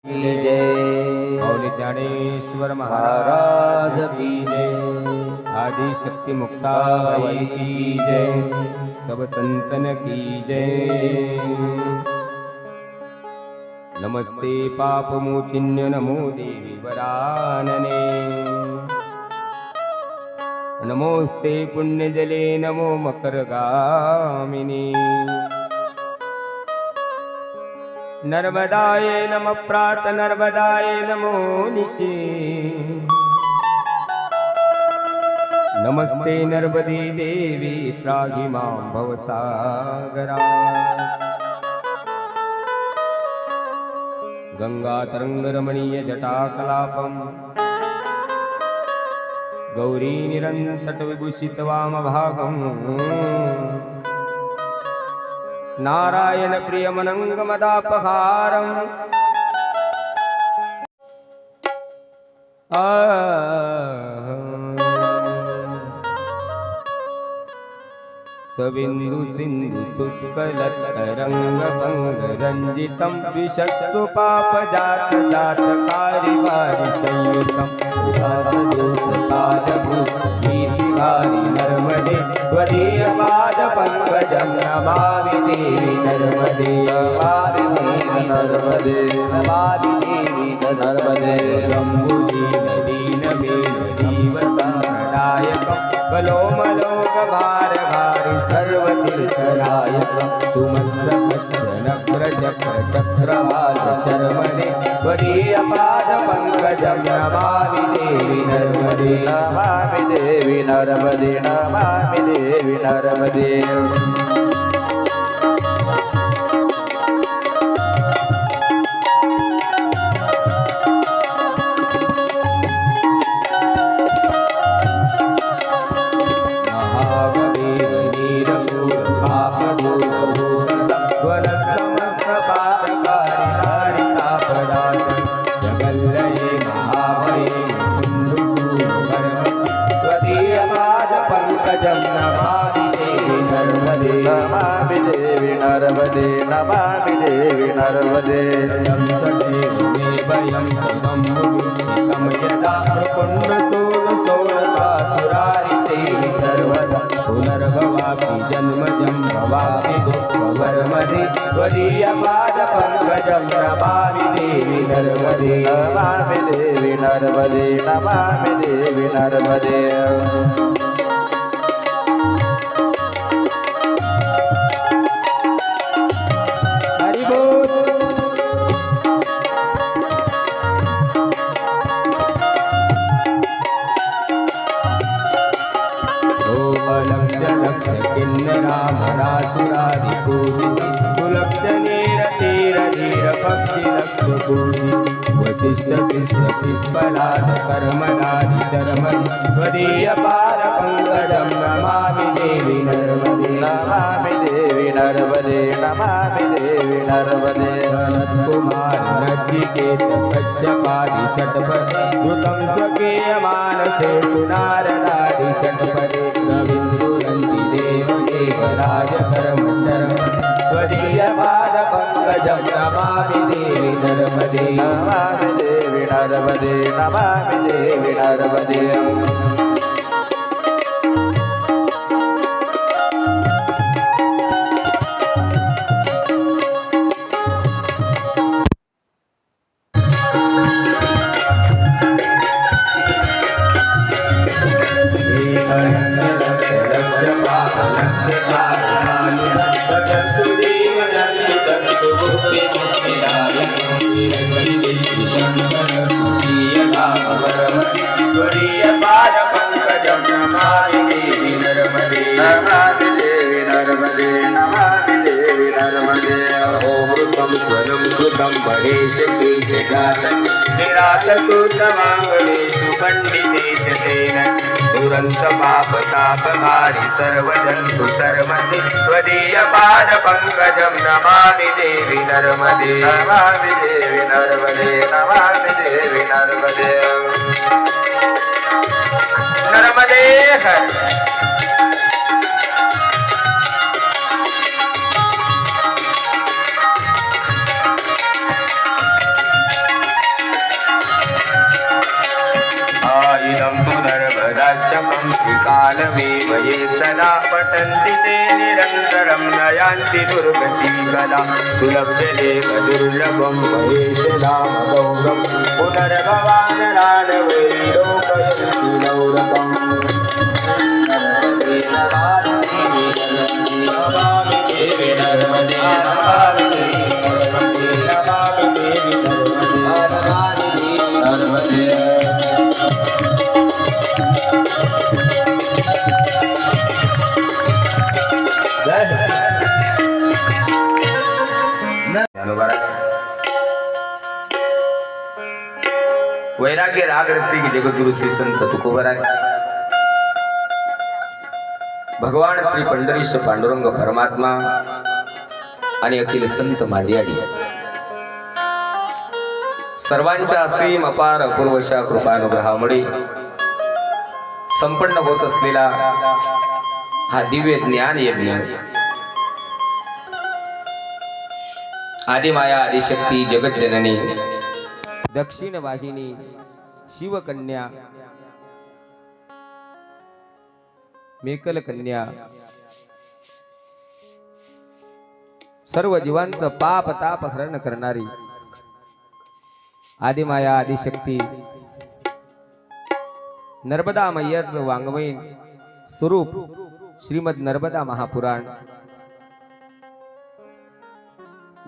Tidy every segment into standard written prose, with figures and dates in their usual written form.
की जय। मौली ज्ञानेश्वर महाराज की जय। आदि शक्ति मुक्ताबाई की जय। सब संतन की जय। नमस्ते पाप मोचिन्य नमो देवी वरानने। नमोस्ते पुण्यजले नमो मकरगामिनी। नर्मदाय नमः प्रात नर्मदाय नमो निशि। नमस्ते नर्मदे देवी त्राहि मां भवसागरात्। गंगातरङ्गरमणीय जटाकलापम् गौरी निरन्तटविभूषित वामभागम्। नारायण प्रियमनङ्गमदापहारम्। सविन्दु सिन्धु शुष्कलतरङ्गभङ्गरञ्जितं द्विषत्सु पापजात जातकारिवारि संयुतं भूतकालभूतगीतिवारि नर्मदे त्वदीयपादपङ्कजं नमामि देवि नर्मदे। नमामि देवि नर्मदे। नमामि देवि नर्मदे। जीवसम्प्रदायकं कलोमलोकभारभारि सर्वतीर्थनायकं सुमत्सचक्रचक्रचक्रवालशर्मणे त्वदीयपादपङ्कजं नमामि देवि नर्मदे। नमामि देवि नर्मदे। नमामि देवि नर्मदे। नमामि देवि नर्मदे। नमामि देवि नर्मदे। वयं तमं यदा प्रकुण्डसोनसोनकासुरारिसेवि सर्वदा पुनर्भवापि जन्मजं भवामि दुःखवर्मदे त्वदीयपादपङ्कजं नमामि देवि नर्मदे। नमामि देवि नर्मदे। नमामि देवि नर्मदे। लक्ष किन्नरामरासुरादिपूजिते सुलक्षणेरतीरधीरपक्षिलक्षपूजिते वसिष्ठशिष्यपिप्पलाद कर्मणादि शर्मणि त्वदीयपादपङ्कजं नमामि देवि नर्मदे। नमामि देवि नर्मदे। नमामि देवि नर्मदे। सनत्कुमार नचिकेत कश्यपादि षट्पदे कृतं स्वकीयमानसे सुनारदादि षट्पदे रविन्दुरन्ति देवदेवराज कर्म शर्म त्वदीयपादपङ्कजं नमामि देवि नर्मदे। नमामि देवि नर्मदे। नमामि देवि नर्मदे। त्वदीयपादपङ्कजं नमामि देवि नर्मदे। नमामि देवि नर्मदे। नमामि देवि नर्मदे। अहोमृतं स्वनं सुतं महेश केशजातं निरातसूतमाङ्गलेषु पण्डितेश तेन दुरन्तपापतापहारि सर्वजन्तु सर्वते त्वदीयपादपङ्कजं नमामि देवि नर्मदे। नमामि देवि नर्मदे। नमामि देवि नर्मदे। नर्मदे हर। कालमेवये सदा पठन्ति ते निरन्तरं नयान्ति दुर्गति कला सुलभ्यदेव दुर्लभं महेशदामगौरवं पुनर्भवानरानवै लोकयन्ति नौरकम् नमामि देवी नर्मदे नमामि देवी नर्मदे वैराग्य राग रसिक जगद्गुरु श्री संत तुकोबराय भगवान श्री पंढरीश पांडुरंग परमात्मा आणि अखिल संत मादियाडी सर्वांच्या असीम अपार अपूर्वशा कृपानुग्रहामुळे संपन्न होत असलेला हा दिव्य ज्ञान यज्ञ आदिमाया आदिशक्ती जगज्जननी दक्षिण वाहिनी शिवकन्या मेकल कन्या सर्व जीवांचं पाप ताप हरण करणारी आदिमाया आदिशक्ती नर्मदा मैयाचं वाङ्मयीन स्वरूप श्रीमद नर्मदा महापुराण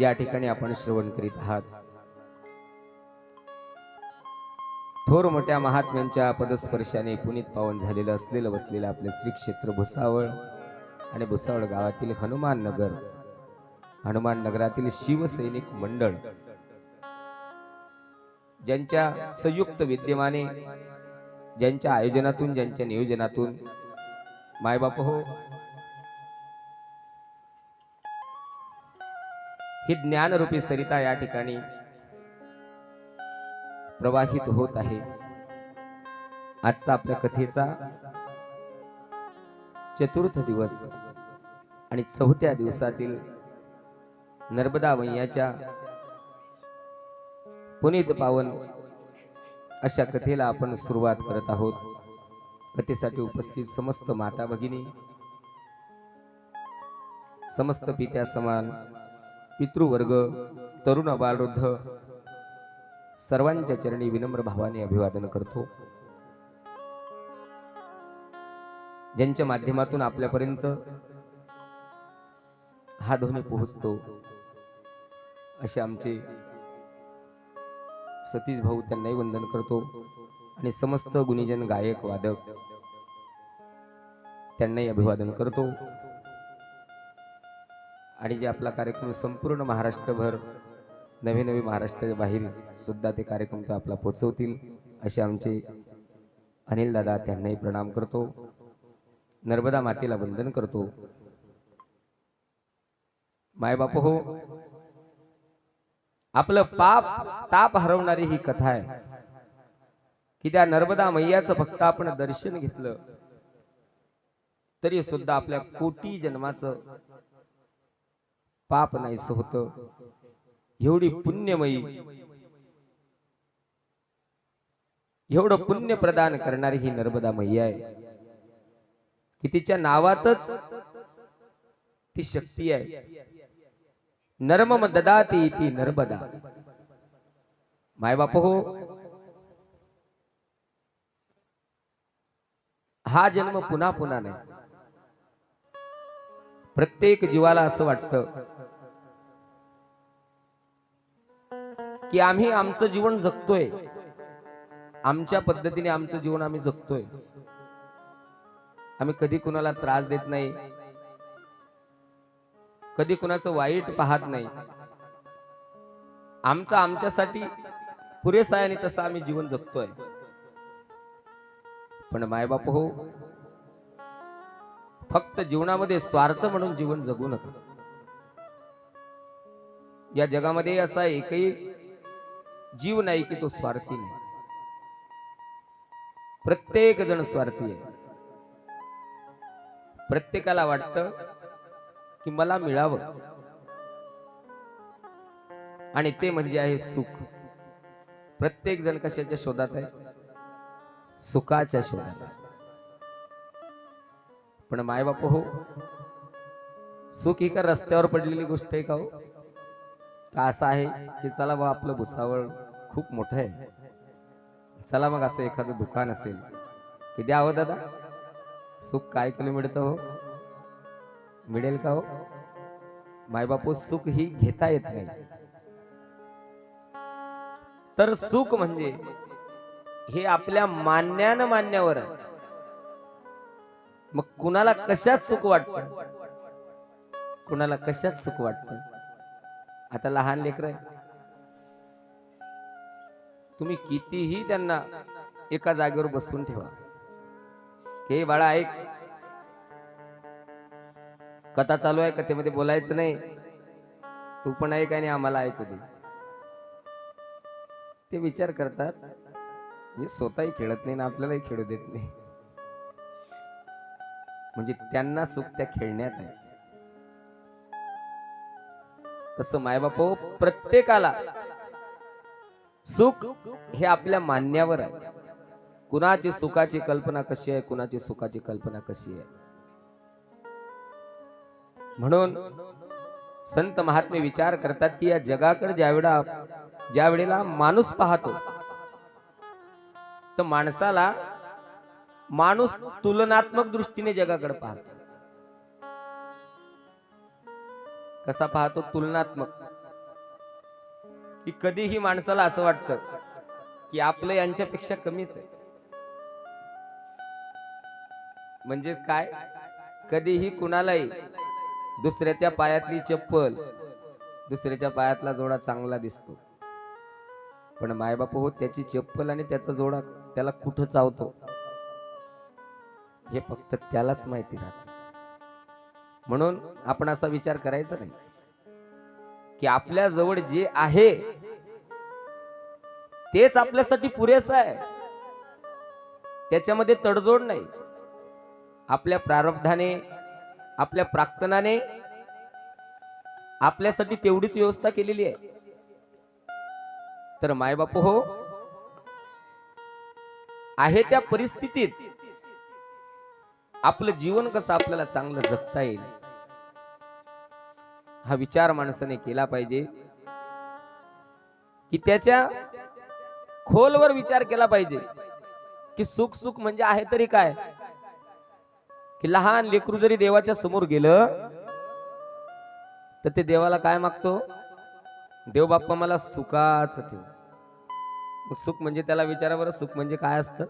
या ठिकाणी आपण श्रवण करीत आहात। थोर मोठ्या महात्म्यांच्या पदस्पर्शाने पुनीत पावन झालेलं असलेलं वसलेलं आपले श्री क्षेत्र भुसावळ आणि भुसावळ गावातील हनुमान नगरातील शिवसैनिक मंडळ ज्यांच्या संयुक्त विद्यमाने ज्यांच्या आयोजनातून ज्यांच्या नियोजनातून मायबाप हो ही ज्ञानरूपी सरिता या ठिकाणी प्रवाहित होत आहे। आजचा आपल्या कथेचा चतुर्थ दिवस आणि चौथ्या दिवसातील नर्मदा मैयाच्या पुनीत पावन अशा कथेला आपण सुरुवात करत आहोत। कथेसाठी उपस्थित समस्त माता भगिनी समस्त पित्या समान पितृवर्ग तरुण बालवृद्ध सर्वांच्या चरणी विनम्र भावाने अभिवादन करतो। ज्यांच्या माध्यमातून आपल्यापर्यंत हा ध्वनी पोहोचतो असे आमचे सतीश भाऊ त्यांनाही वंदन करतो आणि समस्त गुणीजन गायक वादक त्यांनाही अभिवादन करतो। आणि जे आपला कार्यक्रम संपूर्ण महाराष्ट्रभर नवे नवे महाराष्ट्राच्या बाहेर सुद्धा ते कार्यक्रम तो आपला पोहोचवतील असे आमचे अनिल दादा त्यांनाही प्रणाम करतो। नर्मदा मातेला वंदन करतो। मायबाप हो आपलं पाप ताप हरवणारी ही कथा आहे की त्या नर्मदा मैयाचं फक्त आपण दर्शन घेतलं तरी सुद्धा आपल्या कोटी जन्माचं पाप नाहीसं होतं। एवढी पुण्यमयी एवढं पुण्य प्रदान करणारी ही नर्मदा मैया आहे की तिच्या नावातच ती शक्ती आहे। नर्मम ददाती ती नर्मदा। मायबाप हो हा जन्म पुन्हा पुन्हा नाही। प्रत्येक जीवाला असं वाटतं की आम्ही आमचं जीवन जगतोय, आमच्या पद्धतीने आमचं जीवन आम्ही जगतोय, आम्ही कधी कुणाला त्रास देत नाही, कधी कुणाचं वाईट पाहत नाही, आमचं आमच्यासाठी पुरेसं आहे आणि तसं आम्ही जीवन जगतोय। पण मायबाप हो फक्त जीवनामध्ये स्वार्थ म्हणून जीवन जगू नका। या जगामध्ये असा एकही जीव नाही की तो स्वार्थी नाही। प्रत्येक जण स्वार्थी आहे। प्रत्येकाला वाटतं की मला मिळावं आणि ते म्हणजे आहे सुख। प्रत्येक जण कशाच्या शोधात आहे? सुखाच्या शोधात आहे। पण मायबाप हो, सुख ही का रस्त्यावर पडलेली गोष्ट आहे का हो? का असं आहे की चला बा आपलं भुसावळ खूप मोठं आहे, चला मग असं एखादं दुकान असेल की द्या हो दादा, सुख काय किलो मिळतं हो? मिळेल का हो? मायबाप सुख ही घेता येत नाही. तर सुख म्हणजे हे आपल्या मान्यानं मान्यावर आहे. मग कुणाला कशात सुख वाटतं, कुणाला कशात सुख वाटतं? आता लहान लेकर आहे, तुम्ही कितीही त्यांना एका जागेवर बसवून ठेवा, हे बाळा ऐक, कथा चालू आहे, कथेमध्ये बोलायचं नाही, तू पण ऐक आणि आम्हाला ऐकू दे. ते विचार करतात मी स्वतःही खेळत नाही ना आपल्यालाही खेळू देत नाही. म्हणजे त्यांना सुख त्या खेळण्यात आहे. तसं मायबाप प्रत्येकाला सुख हे आपल्या मान्यावर आहे. कुणाची सुखाची कल्पना कशी आहे, कुणाची सुखाची कल्पना कशी आहे. म्हणून संत महात्मे विचार करतात की या जगाकडे ज्या वेळेला माणूस पाहतो, तर माणसाला माणूस तुलनात्मक दृष्टीने जगाकडे पाहतो. कसा पाहतो? तुलनात्मक. की कधीही माणसाला असं वाटतं की आपलं यांच्यापेक्षा कमीच आहे. म्हणजे काय? कधीही कुणालाही दुसऱ्याच्या पायातली चप्पल, दुसऱ्याच्या पायातला जोडा चांगला दिसतो, पण मायबाप हो त्याची चप्पल आणि त्याचा जोडा त्याला कुठं चावतो हे फक्त त्यालाच माहिती राहत. म्हणून आपण असा विचार करायचा नाही की आपल्या जवळ जे आहे तेच आपल्यासाठी पुरेसं आहे, त्याच्यामध्ये तडजोड नाही. आपल्या प्रारब्धाने, आपल्या प्राक्तनाने आपल्यासाठी तेवढीच व्यवस्था केलेली आहे. तर मायबाप हो, आहे त्या परिस्थितीत आपलं जीवन कसं आपल्याला चांगलं जगता येईल हा विचार माणसाने केला पाहिजे. की त्याच्या खोलवर विचार केला पाहिजे की सुख सुख म्हणजे आहे तरी काय? की लहान लेकरू जरी देवाच्या समोर गेलं तर ते देवाला काय मागतो? देव बाप्पा मला सुखाच ठेव. मग सुख म्हणजे त्याला विचारा बरं, सुख म्हणजे काय असतं?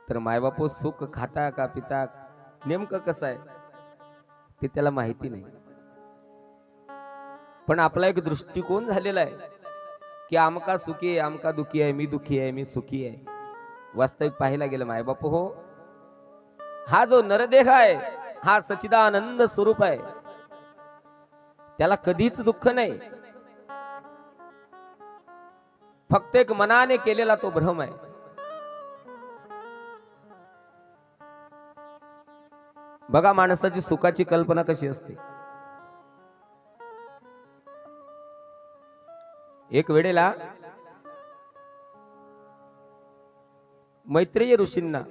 तर मायबाप सुख खाता का पिता नेमकं कसं आहे ते त्याला माहिती नाही. पण आपला एक दृष्टिकोन झालेला आहे की आमका सुखी आहे, आमका दुखी आहे, मी दुखी आहे, मी सुखी आहे. वास्तविक पाहायला गेलं मायबाप हो, हा जो नरदेह आहे हा सच्चिदानंद स्वरूप आहे, त्याला कधीच दुःख नाही. फक्त एक मनाने केलेला तो भ्रम आहे. बघा माणसाची सुखाची कल्पना कशी असते. एक वेळेला मैत्रेय ऋषींना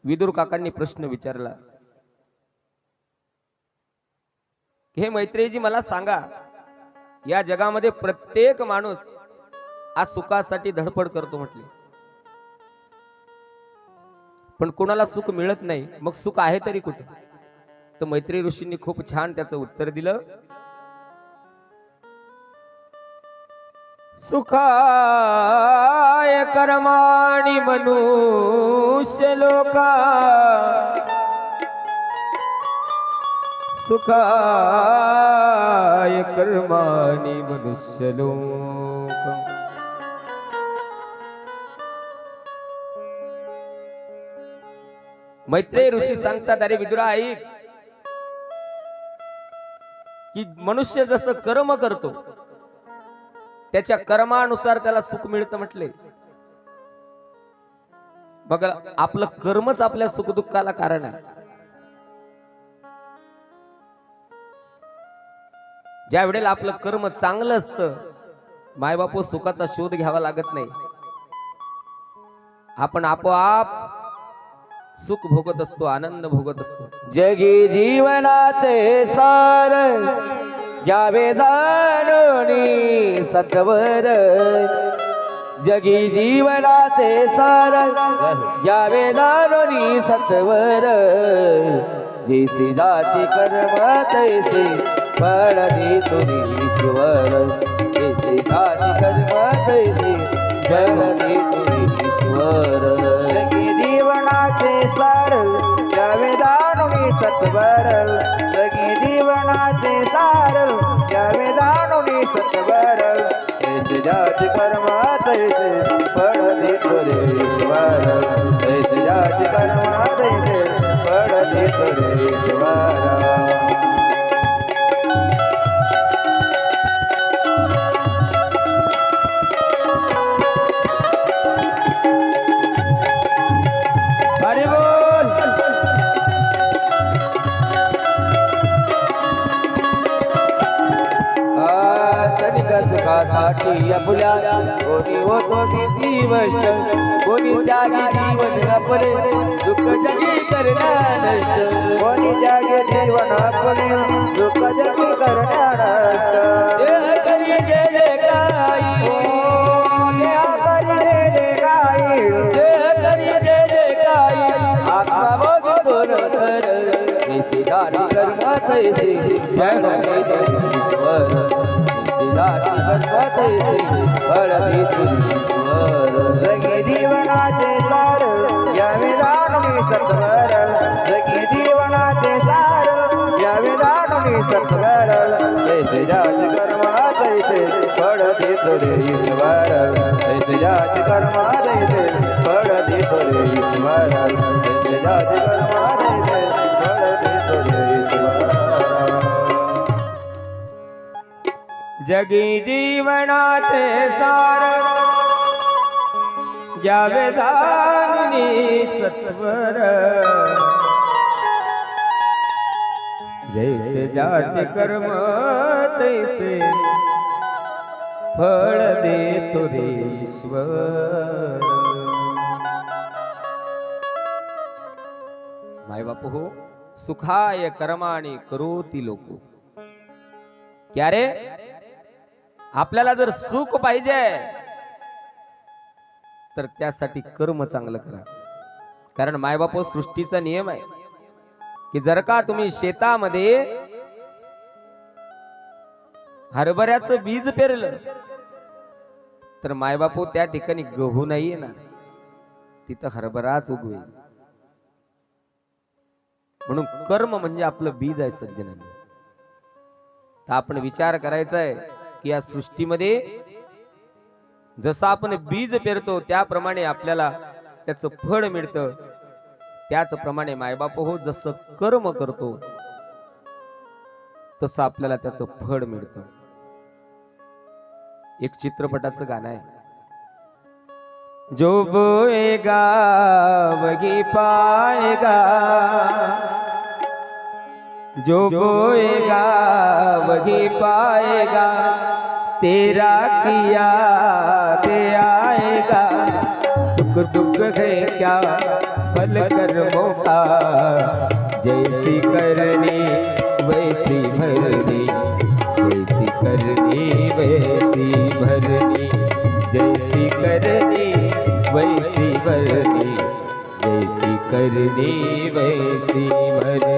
विदुर काकांनी प्रश्न विचारला, हे मैत्रेयजी मला सांगा, या जगामध्ये प्रत्येक माणूस आज सुखासाठी धडपड करतो म्हटले, पण कोणाला सुख मिळत नाही, मग सुख आहे तरी कुठे? तर मैत्रेय ऋषींनी खूप छान त्याचं उत्तर दिलं. सुखाय कर्माणि मनुष्य लोका, सुखाय कर्माणि मनुष्य लोका. मैत्रेय ऋषी सांगतात, अरे विदुरा ऐक, की मनुष्य जसं कर्म करतो त्याच्या कर्मानुसार त्याला सुख मिळतं म्हटले. बघा आपलं कर्मच आपल्या सुखदुःखाला कारण आहे. ज्या वेळेला आपलं कर्म चांगलं असतं, मायबाप सुखाचा शोध घ्यावा लागत नाही. आपण आपोआप सुख भोगत असतो, आनंद भोगत असतो. जगी जीवनाचे सार घ्यावे जाणूनी सत्वर. जगी जीवनाचे सार घ्यावे जाणूनी सत्वर. जैसे जाचे कर्म तैसे फळ देतो ईश्वर. जैसे जाचे कर्म तैसे फळ देतो ईश्वर. जगी जीवनाचे सार घ्यावे जाणूनी सत्वर. जगी जीवनाचे सार घ्यावे जाणूनी सत्वर. जैसे जाचे कर्म तैसे फळ देतो ईश्वर. जैसे जाचे कर्म तैसे फळ देतो ईश्वर. हरी बोल. सनिक सुखासाठी आपल्या कोणी होतो किती वष्ट. कोणी त्यागी जीवन आपले दुःख जगी करण्या नष्ट. कोणी त्यागी जीवन आपले दुःख जगी करण्या नष्ट. देह करी जे जे काही, देह करी जे जे काही, देह करी जे जे काही, आत्मा बघतो नंतर. जैसे जाती कर्म तैसे फळ देतो ईश्वर. जैसे जाती कर्म तैसे फळ देतो ईश्वर. जगी जीवनाचे सार घ्यावे जाणूनी सत्वर. जगी जीवनाचे सार घ्यावे जाणूनी सत्वर. जैसे जाती कर्म तैसे फळ देतो ईश्वर. जैसे जाती कर्म तैसे फळ देतो ईश्वर. जैसे जाती कर्म तैसे फळ देतो ईश्वर. जगी जीवनाचे सार घ्यावे जाणूनी सत्वर. जैसे जाचे कर्म तैसे फळ देतो रे ईश्वर. माय बाप हो, सुखाय कर्माणी करोती लोक. क्या रे, आपल्याला जर सुख पाहिजे तर त्यासाठी कर्म चांगलं करा. कारण मायबाप सृष्टीचा नियम आहे की जर का तुम्ही शेतामध्ये हरभऱ्याचं बीज पेरलं तर मायबाप त्या ठिकाणी गहू नाही येणार, तिथं हरभराच उगवेल. म्हणून कर्म म्हणजे आपलं बीज आहे सज्जनांनी. तर आपण विचार करायचा आहे की या सृष्टीमध्ये जसं आपण बीज पेरतो त्याप्रमाणे आपल्याला त्याचं फळ मिळतं. त्याचप्रमाणे मायबाप हो, जसं कर्म करतो तसं आपल्याला त्याचं फळ मिळतं. एक चित्रपटाचं गाणं आहे, जो बोएगा वही पाएगा, जो बोएगा वही पाएगा, तेरा किया दे आएगा, सुख दुख है क्या फल कर्मों का, जैसी करनी वैसी भरनी, जैसी करनी वैसी भरनी, जैसी करनी वैसी भरनी, जैसी करनी वैसी भरनी,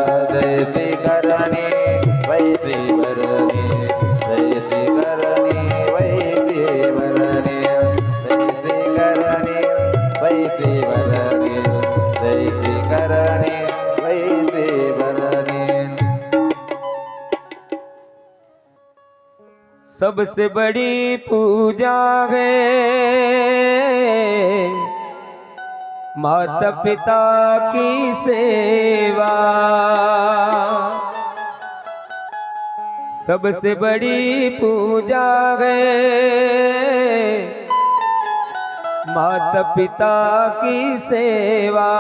जैसी करनी वैसी भरनी, जैसी करनी वैसी भरनी, जैसी करनी वैसी भरनी, जैसी करनी वैसी भरनी। सबसे बड़ी पूजा है माता पिता की सेवा, सबसे बड़ी पूजा है माता पिता की सेवा,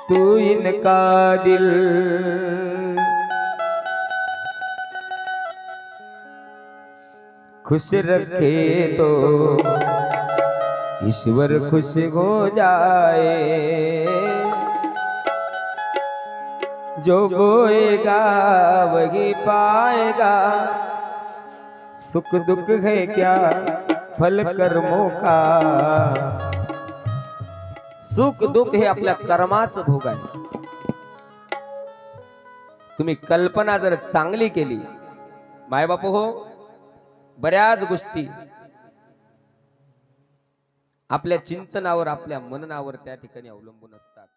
तू इनका दिल खुश रखे तो ईश्वर खुश हो जाए, जो बोएगा वही पाएगा, सुख दुख है क्या फल कर्मों का। सुख दुख हे आपल्या कर्माचं भोग आहे। तुम्ही कल्पना जर चांगली केली, मायबाप हो, बऱ्याच गोष्टी आपल्या चिंतनावर, आपल्या मननावर त्या ठिकाणी अवलंबून असतात।